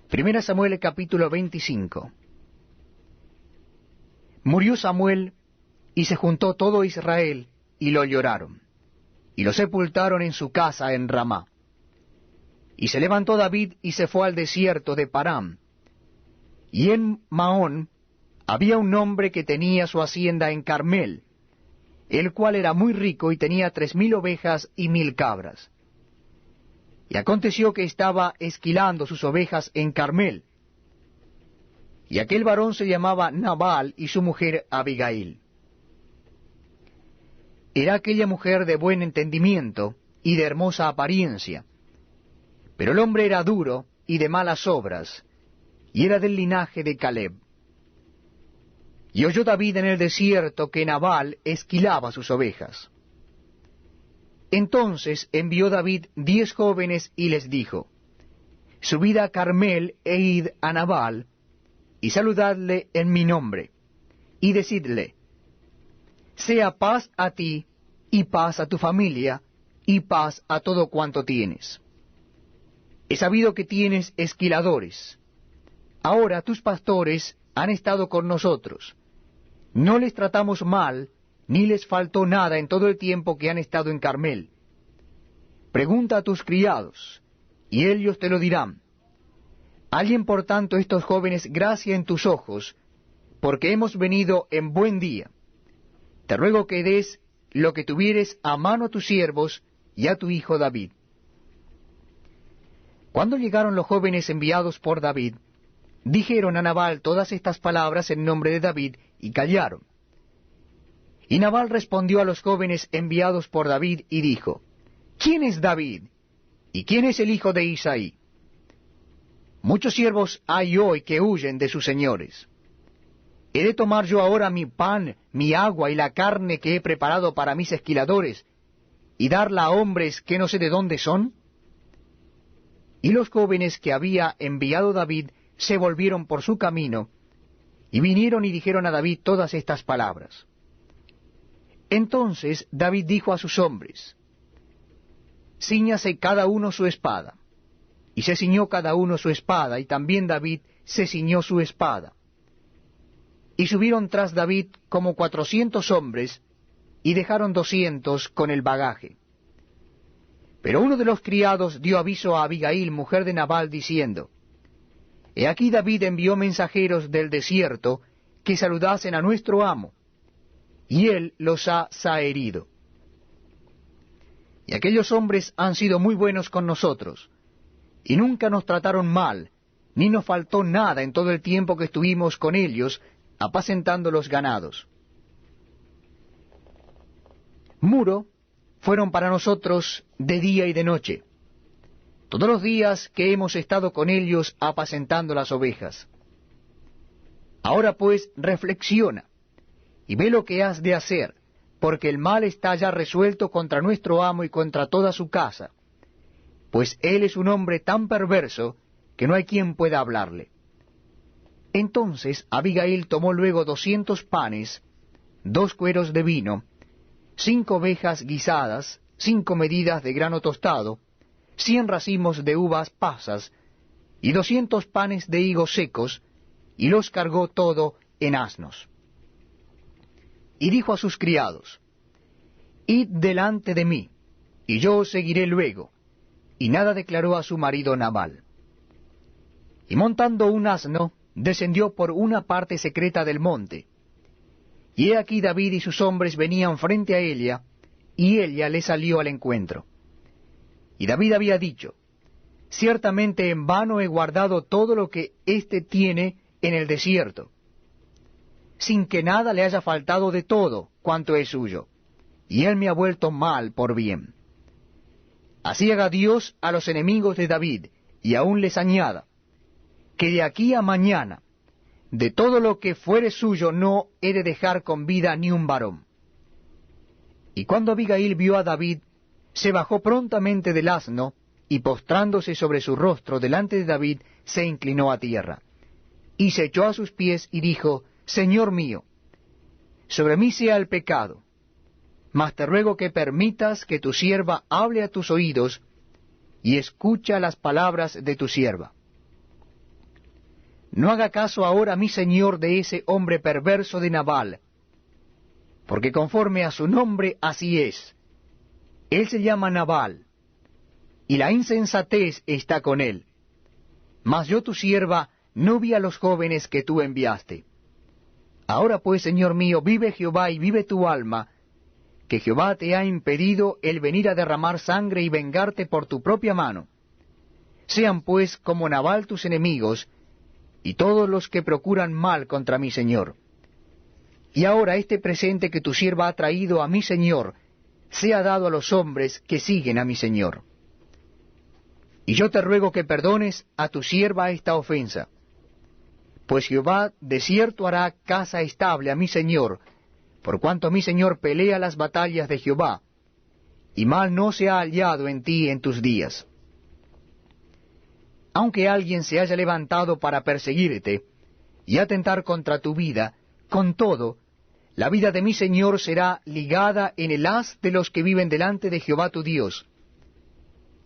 Primera Samuel capítulo 25. Murió Samuel, y se juntó todo Israel, y lo lloraron, y lo sepultaron en su casa en Ramá. Y se levantó David y se fue al desierto de Parán. Y en Maón había un hombre que tenía su hacienda en Carmel, el cual era muy rico y tenía 3,000 ovejas y 1,000 cabras. Y aconteció que estaba esquilando sus ovejas en Carmel. Y aquel varón se llamaba Nabal y su mujer Abigail. Era aquella mujer de buen entendimiento y de hermosa apariencia, pero el hombre era duro y de malas obras, y era del linaje de Caleb. Y oyó David en el desierto que Nabal esquilaba sus ovejas. Entonces envió David 10 jóvenes y les dijo: Subid a Carmel e id a Nabal, y saludadle en mi nombre, y decidle: sea paz a ti, y paz a tu familia, y paz a todo cuanto tienes. He sabido que tienes esquiladores. Ahora tus pastores han estado con nosotros. No les tratamos mal, ni les faltó nada en todo el tiempo que han estado en Carmel. Pregunta a tus criados, y ellos te lo dirán. Alguien por tanto estos jóvenes gracia en tus ojos, porque hemos venido en buen día. Te ruego que des lo que tuvieres a mano a tus siervos y a tu hijo David. Cuando llegaron los jóvenes enviados por David, dijeron a Nabal todas estas palabras en nombre de David, y callaron. Y Nabal respondió a los jóvenes enviados por David, y dijo: ¿Quién es David? ¿Y quién es el hijo de Isaí? Muchos siervos hay hoy que huyen de sus señores. ¿He de tomar yo ahora mi pan, mi agua y la carne que he preparado para mis esquiladores, y darla a hombres que no sé de dónde son? Y los jóvenes que había enviado David se volvieron por su camino, y vinieron y dijeron a David todas estas palabras. Entonces David dijo a sus hombres: Cíñase cada uno su espada. Y se ciñó cada uno su espada, y también David se ciñó su espada. Y subieron tras David como 400 hombres, y dejaron 200 con el bagaje. Pero uno de los criados dio aviso a Abigail, mujer de Nabal, diciendo: He aquí David envió mensajeros del desierto que saludasen a nuestro amo, y él los ha zaherido. Y aquellos hombres han sido muy buenos con nosotros, y nunca nos trataron mal, ni nos faltó nada en todo el tiempo que estuvimos con ellos, apacentando los ganados. Muro fueron para nosotros de día y de noche, todos los días que hemos estado con ellos apacentando las ovejas. Ahora pues reflexiona, y ve lo que has de hacer, porque el mal está ya resuelto contra nuestro amo y contra toda su casa, pues él es un hombre tan perverso que no hay quien pueda hablarle. Entonces Abigail tomó luego 200 panes, 2 cueros de vino, 5 ovejas guisadas, 5 medidas de grano tostado, 100 racimos de uvas pasas, y 200 panes de higos secos, y los cargó todo en asnos. Y dijo a sus criados: Id delante de mí, y yo os seguiré luego. Y nada declaró a su marido Nabal. Y montando un asno, descendió por una parte secreta del monte. Y he aquí David y sus hombres venían frente a ella, y ella le salió al encuentro. Y David había dicho: Ciertamente en vano he guardado todo lo que éste tiene en el desierto, sin que nada le haya faltado de todo cuanto es suyo, y él me ha vuelto mal por bien. Así haga Dios a los enemigos de David, y aún les añada, que de aquí a mañana, de todo lo que fuere suyo no he de dejar con vida ni un varón. Y cuando Abigail vio a David, se bajó prontamente del asno, y postrándose sobre su rostro delante de David, se inclinó a tierra, y se echó a sus pies y dijo: Señor mío, sobre mí sea el pecado, mas te ruego que permitas que tu sierva hable a tus oídos, y escucha las palabras de tu sierva. no haga caso ahora mi señor de ese hombre perverso de Nabal, porque conforme a su nombre así es. Él se llama Nabal, y la insensatez está con él. Mas yo tu sierva no vi a los jóvenes que tú enviaste. Ahora pues, señor mío, vive Jehová y vive tu alma, que Jehová te ha impedido el venir a derramar sangre y vengarte por tu propia mano. Sean pues como Nabal tus enemigos, y todos los que procuran mal contra mi señor. Y ahora este presente que tu sierva ha traído a mi señor, sea dado a los hombres que siguen a mi señor. Y yo te ruego que perdones a tu sierva esta ofensa, pues Jehová de cierto hará casa estable a mi señor, por cuanto mi señor pelea las batallas de Jehová, y mal no se ha hallado en ti en tus días. Aunque alguien se haya levantado para perseguirte y atentar contra tu vida, con todo, la vida de mi señor será ligada en el haz de los que viven delante de Jehová tu Dios,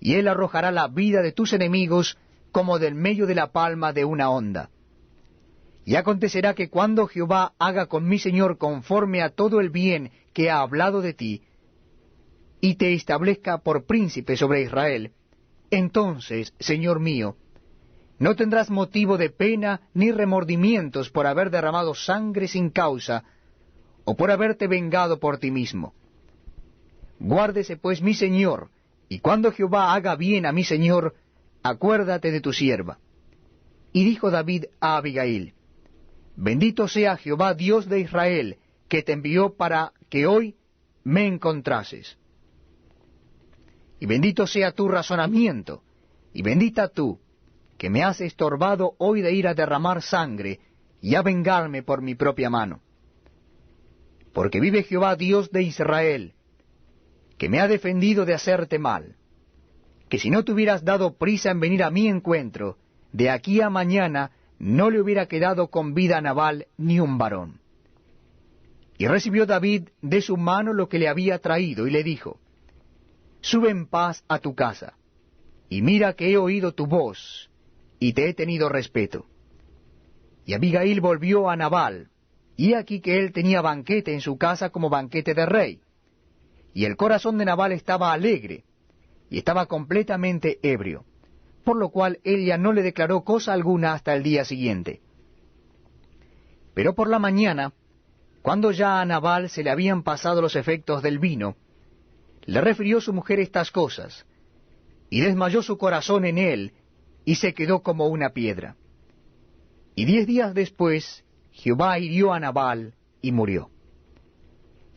y él arrojará la vida de tus enemigos como del medio de la palma de una honda. Y acontecerá que cuando Jehová haga con mi señor conforme a todo el bien que ha hablado de ti, y te establezca por príncipe sobre Israel, entonces, señor mío, no tendrás motivo de pena ni remordimientos por haber derramado sangre sin causa, o por haberte vengado por ti mismo. Guárdese pues mi señor, y cuando Jehová haga bien a mi señor, acuérdate de tu sierva. Y dijo David a Abigail: Bendito sea Jehová Dios de Israel, que te envió para que hoy me encontrases. Y bendito sea tu razonamiento, y bendita tú, que me has estorbado hoy de ir a derramar sangre, y a vengarme por mi propia mano. Porque vive Jehová Dios de Israel, que me ha defendido de hacerte mal, que si no te hubieras dado prisa en venir a mi encuentro, de aquí a mañana no le hubiera quedado con vida a Nabal ni un varón. Y recibió David de su mano lo que le había traído, y le dijo: Sube en paz a tu casa, y mira que he oído tu voz, y te he tenido respeto. Y Abigail volvió a Nabal, y aquí que él tenía banquete en su casa como banquete de rey. Y el corazón de Nabal estaba alegre, y estaba completamente ebrio, por lo cual ella no le declaró cosa alguna hasta el día siguiente. Pero por la mañana, cuando ya a Nabal se le habían pasado los efectos del vino, le refirió su mujer estas cosas, y desmayó su corazón en él, y se quedó como una piedra. Y 10 días después, Jehová hirió a Nabal, y murió.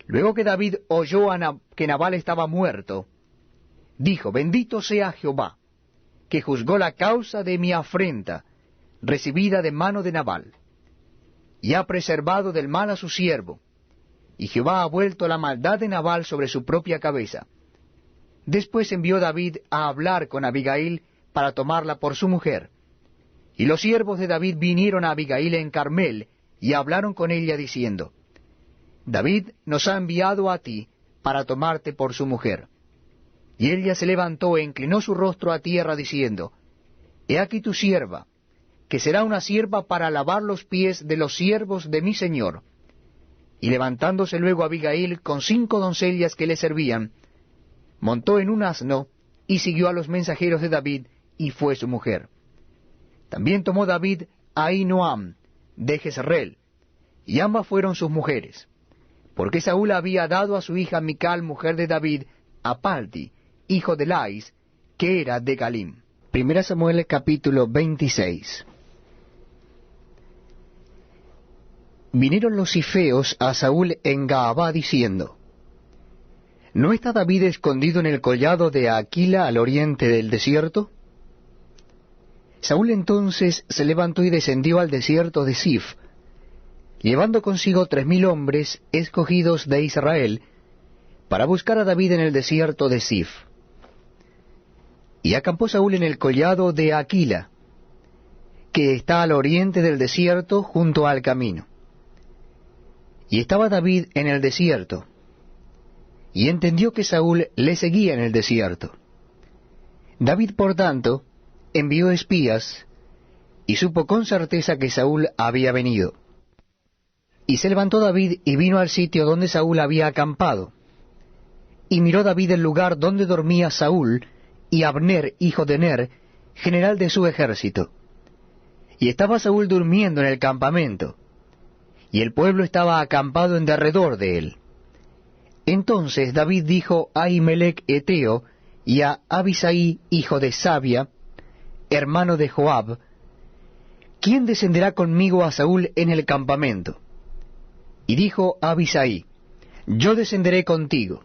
Luego que David oyó que Nabal estaba muerto, dijo: Bendito sea Jehová, que juzgó la causa de mi afrenta, recibida de mano de Nabal, y ha preservado del mal a su siervo, y Jehová ha vuelto la maldad de Nabal sobre su propia cabeza. Después envió David a hablar con Abigail para tomarla por su mujer. Y los siervos de David vinieron a Abigail en Carmel, y hablaron con ella diciendo: David nos ha enviado a ti para tomarte por su mujer. Y ella se levantó e inclinó su rostro a tierra, diciendo: He aquí tu sierva, que será una sierva para lavar los pies de los siervos de mi señor. Y levantándose luego Abigail con 5 doncellas que le servían, montó en un asno, y siguió a los mensajeros de David, y fue su mujer. También tomó David a Ahinoam de Jezreel, y ambas fueron sus mujeres, porque Saúl había dado a su hija Mical, mujer de David, a Palti, hijo de Lais, que era de Galim. 1 Samuel capítulo 26. Vinieron los cifeos a Saúl en Gaabá diciendo: ¿No está David escondido en el collado de Aquila al oriente del desierto? Saúl entonces se levantó y descendió al desierto de Sif, llevando consigo 3000 hombres escogidos de Israel, para buscar a David en el desierto de Sif. Y acampó Saúl en el collado de Aquila, que está al oriente del desierto junto al camino. Y estaba David en el desierto, y entendió que Saúl le seguía en el desierto. David, por tanto, envió espías, y supo con certeza que Saúl había venido. Y se levantó David y vino al sitio donde Saúl había acampado. Y miró David el lugar donde dormía Saúl y Abner, hijo de Ner, general de su ejército. Y estaba Saúl durmiendo en el campamento, y el pueblo estaba acampado en derredor de él. Entonces David dijo a Ahimelech Eteo y a Abisai, hijo de Sabia, hermano de Joab: ¿Quién descenderá conmigo a Saúl en el campamento? Y dijo Abisai: Yo descenderé contigo.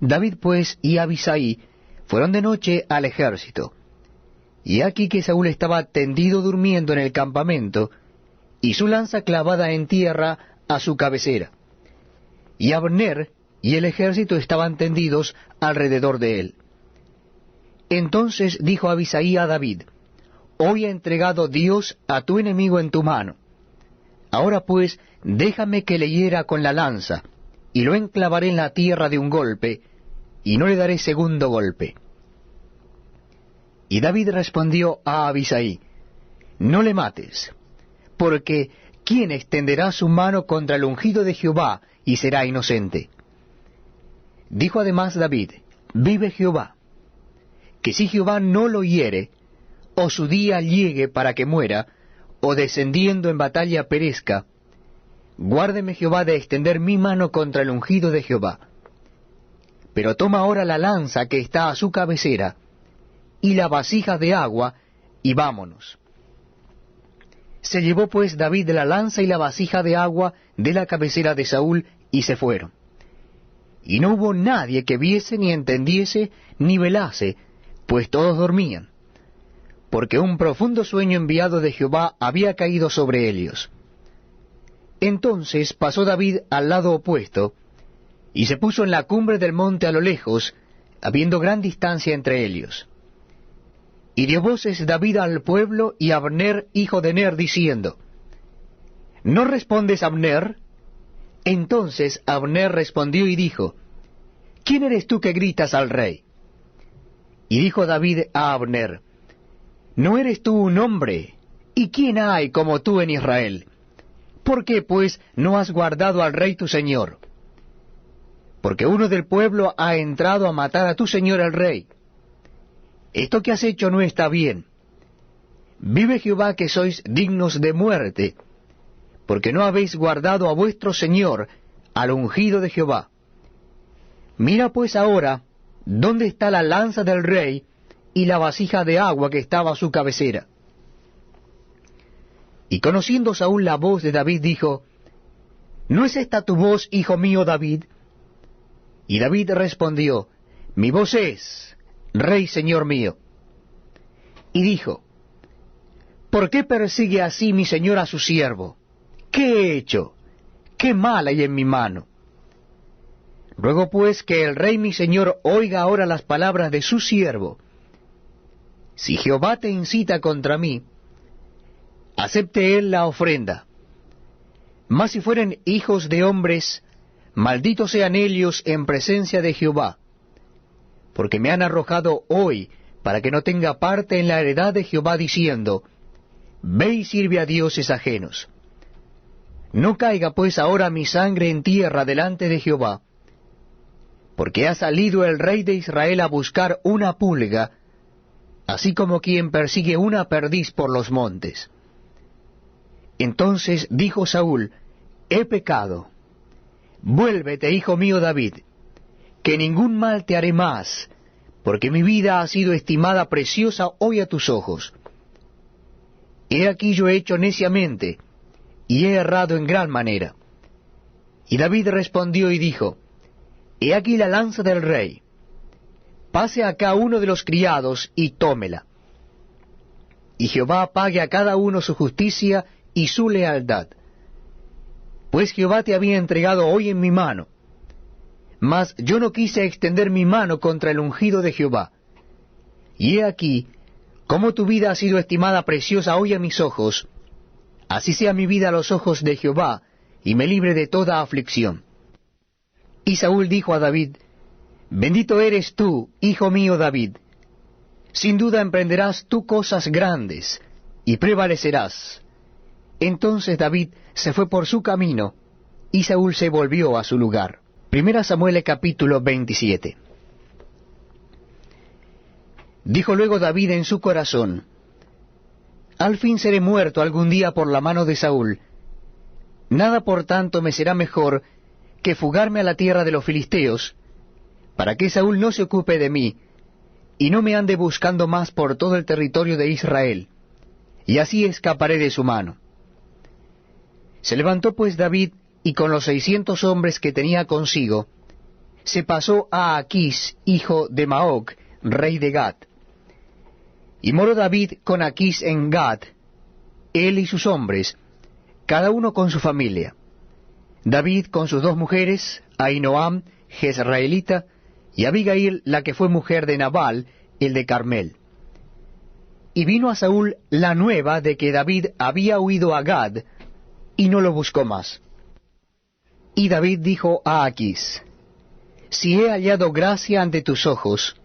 David pues y Abisai fueron de noche al ejército. Y aquí que Saúl estaba tendido durmiendo en el campamento, y su lanza clavada en tierra a su cabecera. Y Abner y el ejército estaban tendidos alrededor de él. Entonces dijo Abisai a David: Hoy ha entregado Dios a tu enemigo en tu mano. Ahora pues, déjame que le hiera con la lanza, y lo enclavaré en la tierra de un golpe, y no le daré segundo golpe. Y David respondió a Abisai: No le mates, porque ¿quién extenderá su mano contra el ungido de Jehová y será inocente? Dijo además David: Vive Jehová, que si Jehová no lo hiere, o su día llegue para que muera, o descendiendo en batalla perezca, guárdeme Jehová de extender mi mano contra el ungido de Jehová. Pero toma ahora la lanza que está a su cabecera, y la vasija de agua, y vámonos. Se llevó pues David la lanza y la vasija de agua de la cabecera de Saúl, y se fueron. Y no hubo nadie que viese, ni entendiese, ni velase, pues todos dormían, porque un profundo sueño enviado de Jehová había caído sobre ellos. Entonces pasó David al lado opuesto, y se puso en la cumbre del monte a lo lejos, habiendo gran distancia entre ellos. Y dio voces David al pueblo y a Abner, hijo de Ner, diciendo: ¿No respondes, Abner? Entonces Abner respondió y dijo: ¿Quién eres tú que gritas al rey? Y dijo David a Abner: ¿No eres tú un hombre? ¿Y quién hay como tú en Israel? ¿Por qué, pues, no has guardado al rey tu señor? Porque uno del pueblo ha entrado a matar a tu señor el rey. Esto que has hecho no está bien. Vive Jehová que sois dignos de muerte, porque no habéis guardado a vuestro señor, al ungido de Jehová. Mira pues ahora dónde está la lanza del rey y la vasija de agua que estaba a su cabecera. Y conociendo Saúl la voz de David, dijo: ¿No es esta tu voz, hijo mío David? Y David respondió: Mi voz es, Rey, señor mío. Y dijo: ¿Por qué persigue así mi señor a su siervo? ¿Qué he hecho? ¿Qué mal hay en mi mano? Ruego pues que el rey mi señor oiga ahora las palabras de su siervo. Si Jehová te incita contra mí, acepte él la ofrenda. Mas si fueren hijos de hombres, malditos sean ellos en presencia de Jehová, porque me han arrojado hoy para que no tenga parte en la heredad de Jehová, diciendo: Ve y sirve a dioses ajenos. No caiga pues ahora mi sangre en tierra delante de Jehová, porque ha salido el rey de Israel a buscar una pulga, así como quien persigue una perdiz por los montes. Entonces dijo Saúl: He pecado. Vuélvete, hijo mío David, que ningún mal te haré más, porque mi vida ha sido estimada preciosa hoy a tus ojos. He aquí yo he hecho neciamente, y he errado en gran manera. Y David respondió y dijo: He aquí la lanza del rey. Pase acá uno de los criados y tómela. Y Jehová pague a cada uno su justicia y su lealtad. Pues Jehová te había entregado hoy en mi mano. Mas yo no quise extender mi mano contra el ungido de Jehová. Y he aquí, como tu vida ha sido estimada preciosa hoy a mis ojos, así sea mi vida a los ojos de Jehová, y me libre de toda aflicción. Y Saúl dijo a David: Bendito eres tú, hijo mío David. Sin duda emprenderás tú cosas grandes, y prevalecerás. Entonces David se fue por su camino, y Saúl se volvió a su lugar. Primera Samuel capítulo 27. Dijo luego David en su corazón: al fin seré muerto algún día por la mano de Saúl. Nada por tanto me será mejor que fugarme a la tierra de los filisteos, para que Saúl no se ocupe de mí, y no me ande buscando más por todo el territorio de Israel, y así escaparé de su mano. Se levantó pues David, y con los 600 hombres que tenía consigo, se pasó a Aquís, hijo de Maoc, rey de Gat. Y moró David con Aquís en Gat, él y sus hombres, cada uno con su familia. David con sus 2 mujeres, Ahinoam, jezreelita, y Abigail, la que fue mujer de Nabal, el de Carmel. Y vino a Saúl la nueva de que David había huido a Gad, y no lo buscó más. Y David dijo a Aquís: si he hallado gracia ante tus ojos,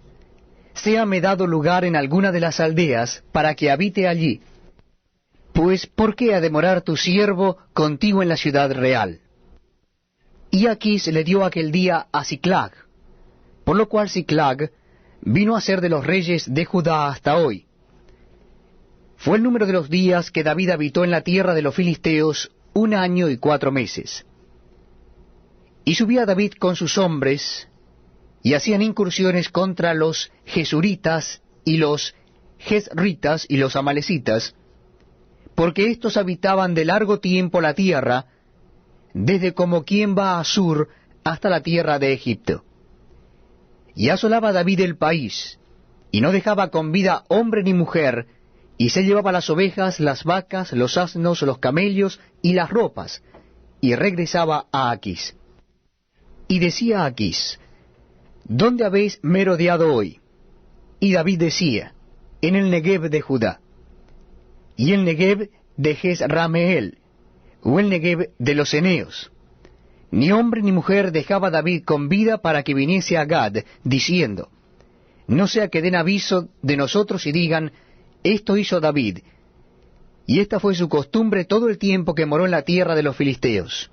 séame dado lugar en alguna de las aldeas, para que habite allí. Pues, ¿por qué ha de morar tu siervo contigo en la ciudad real? Y Aquís le dio aquel día a Siclag, por lo cual Siclag vino a ser de los reyes de Judá hasta hoy. Fue el número de los días que David habitó en la tierra de los filisteos 1 año y 4 meses. Y subía David con sus hombres, y hacían incursiones contra los gesuritas y los jezritas y los amalecitas, porque éstos habitaban de largo tiempo la tierra, desde como quien va a Sur hasta la tierra de Egipto. Y asolaba David el país, y no dejaba con vida hombre ni mujer, y se llevaba las ovejas, las vacas, los asnos, los camellos y las ropas, y regresaba a Aquís. Y decía a Aquís: ¿dónde habéis merodeado hoy? Y David decía: en el Negev de Judá. Y el Negev de Jezrameel, o el Negev de los Eneos. Ni hombre ni mujer dejaba David con vida para que viniese a Gad, diciendo: no sea que den aviso de nosotros y digan: esto hizo David. Y esta fue su costumbre todo el tiempo que moró en la tierra de los filisteos.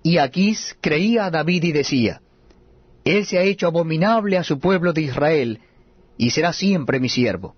Y Aquís creía a David y decía: él se ha hecho abominable a su pueblo de Israel, y será siempre mi siervo.